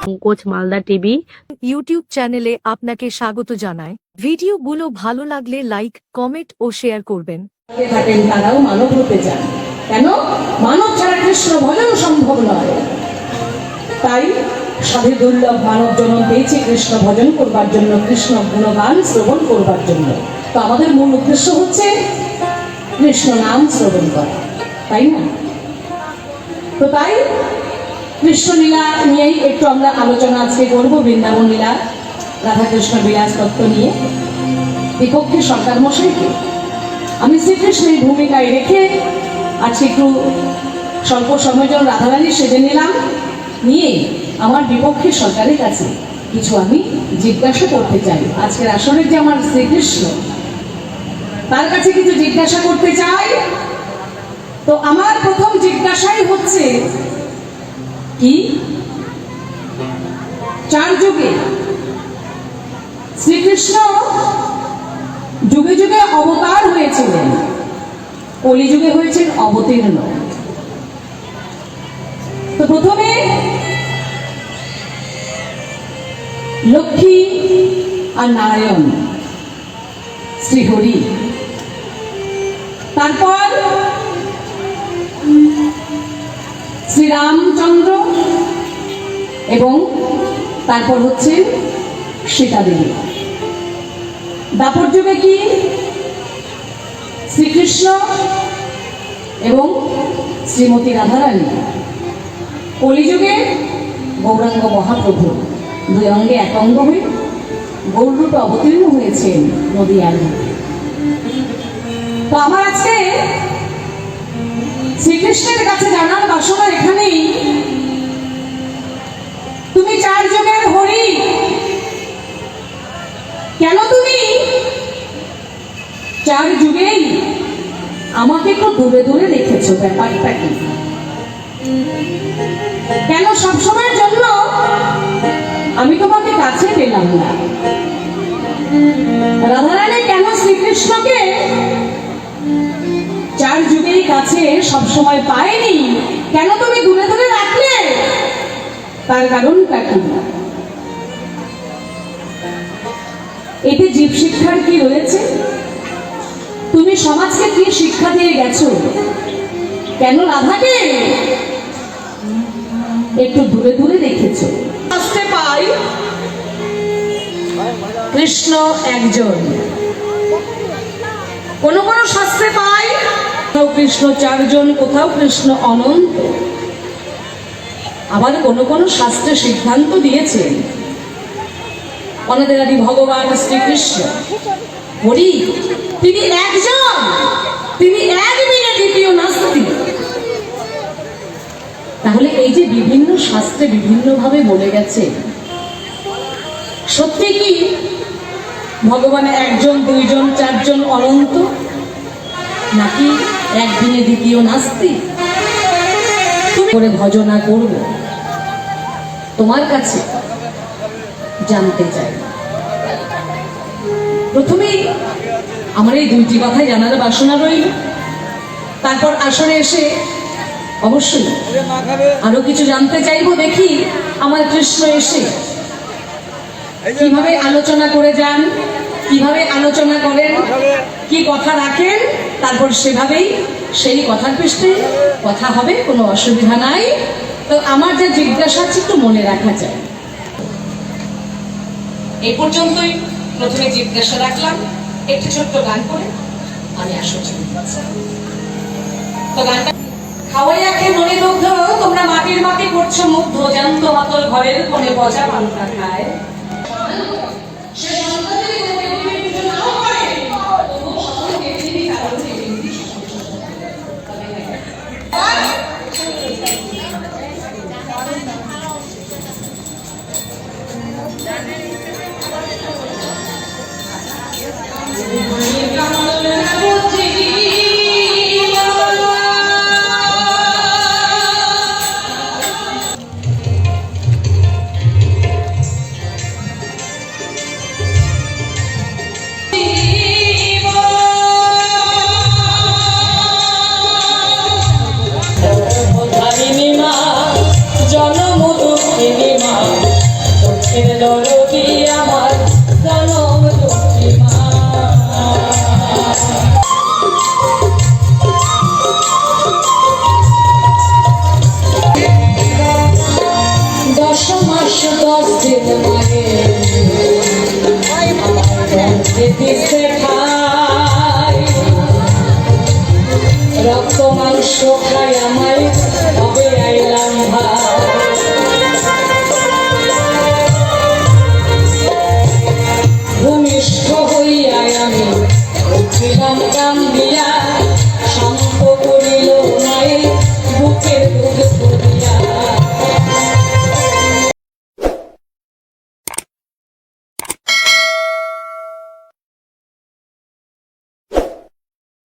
Pankaj Malda TV YouTube চ্যানেলে আপনাকে স্বাগত জানায়। ভিডিওগুলো ভালো লাগলে লাইক, কমেন্ট ও শেয়ার করবেন। থাকেন তারাও মানব হতে চান, কেন মানব ছাড়া কৃষ্ণ ভজন সম্ভব নয়। তাই সাধে দুর্লভ মানব জন্ম পেয়েছে কৃষ্ণ ভজন করবার জন্য, কৃষ্ণ গুণগান শ্রবণ করবার জন্য। তো আমাদের মূল উদ্দেশ্য হচ্ছে কৃষ্ণ নাম শ্রবণ করা, তাই না? তো তাই কৃষ্ণ লীলা নিয়েই একটু আমরা আলোচনা আজকে করবো, বৃন্দাবন লীলা, রাধাকৃষ্ণ বিলাস তত্ত্ব নিয়ে। বিপক্ষে সরকার মশাইকে আমি শ্রীকৃষ্ণের ভূমিকায় রেখে আজকে একটু স্বল্প সময়ের জন্য রাধারানী সেজে নিলাম, নিয়ে আমার বিপক্ষে সরকারের কাছে কিছু আমি জিজ্ঞাসা করতে চাই। আজকের আসরের যে আমার শ্রীকৃষ্ণ, তার কাছে কিছু জিজ্ঞাসা করতে চাই। তো আমার প্রথম জিজ্ঞাসাই হচ্ছে কি, চার যুগে শ্রীকৃষ্ণ যুগে যুগে অবতার হয়েছিলেন, কলিযুগে হয়েছেন অবতীর্ণ। তো প্রথমে লক্ষ্মী আর নারায়ণ, শ্রীহরি, তারপর শ্রীরামচন্দ্র, এবং তারপর হচ্ছে সীতা দেবী। দাপর যুগে কি শ্রীকৃষ্ণ এবং শ্রীমতী রাধারানী, কলিযুগে গৌরাঙ্গ মহাপ্রভু দুই অঙ্গে এক অঙ্গ হয়ে গৌররূপে অবতীর্ণ হয়েছেন নদীয়ার বুকে। তো আমার আজকে শ্রীকৃষ্ণের কাছে জানার বাসনা এখানেই, তুমি চার যুগের হরি, কেন তুমি চার যুগেই আমাকে একটু দূরে দূরে রেখেছো? ব্যাপারটা কি? কেন সবসময়ের জন্য আমি তোমাকে কাছে পেলাম না? রাধারানী কেন শ্রীকৃষ্ণকে চার যুগেই কাছে সবসময় পায়নি? কেন তুমি দূরে দূরে রাখলে? তার কারণটা কি? এতে জীব শিক্ষার কি রয়েছে? তুমি সমাজকে কি শিক্ষা দিয়ে গেছো? কেন রাধাকে একটু দূরে দূরে রেখেছো? আসতে পাই কৃষ্ণ একজন, কোন কোন শাস্ত্রে পাই কৃষ্ণ চারজন, কোথাও কৃষ্ণ অনন্ত। আবার কোন কোন শাস্ত্রে সিদ্ধান্ত দিয়েছেন অনাদি ভগবান শ্রীকৃষ্ণ হরি তিনি একজন, তিনি এক বিনে দ্বিতীয় নাস্তি। তাহলে এই যে বিভিন্ন শাস্ত্রে বিভিন্ন ভাবে বলে গেছে, সত্যি কি ভগবান একজন, দুইজন, চারজন, অনন্ত, নাকি একদিনে দ্বিতীয় নাস্তি? তুমি করে ভজনা করব, তোমার কাছে জানতে চাই। প্রথমেই আমার এই দুইটি কথাই জানার বাসনা রইল। তারপর আসরে এসে অবশ্যই আরো কিছু জানতে চাইবো। দেখি আমার কৃষ্ণ এসে কিভাবে আলোচনা করে যান, কিভাবে আলোচনা করেন, কি কথা রাখেন, তারপর সেভাবেই সেই কথার পৃষ্ঠে কথা হবে, কোনো অসুবিধা নাই। তো আমার যা জিজ্ঞাসা আছে একটু মনে রাখা যায়। এই পর্যন্তই প্রথমে জিজ্ঞাসা রাখলাম, একটি ছোট্ট গান করে আমি আসর চলে যাচ্ছি। তো গানটা খাওয়াইয়া খেয়ে মনে মুগ্ধ, তোমরা মাটির মাটি করছো মুগ্ধ, জানত মাতর ঘরের কোণে পচা পান্তা খায়। প্রাণের দরদি আমার জনম দুঃখী মা। দশ মাস 10 দিন মায়ে আমার গর্ভে দিছে ঠাই, রক্ত মাংস খাই আমায়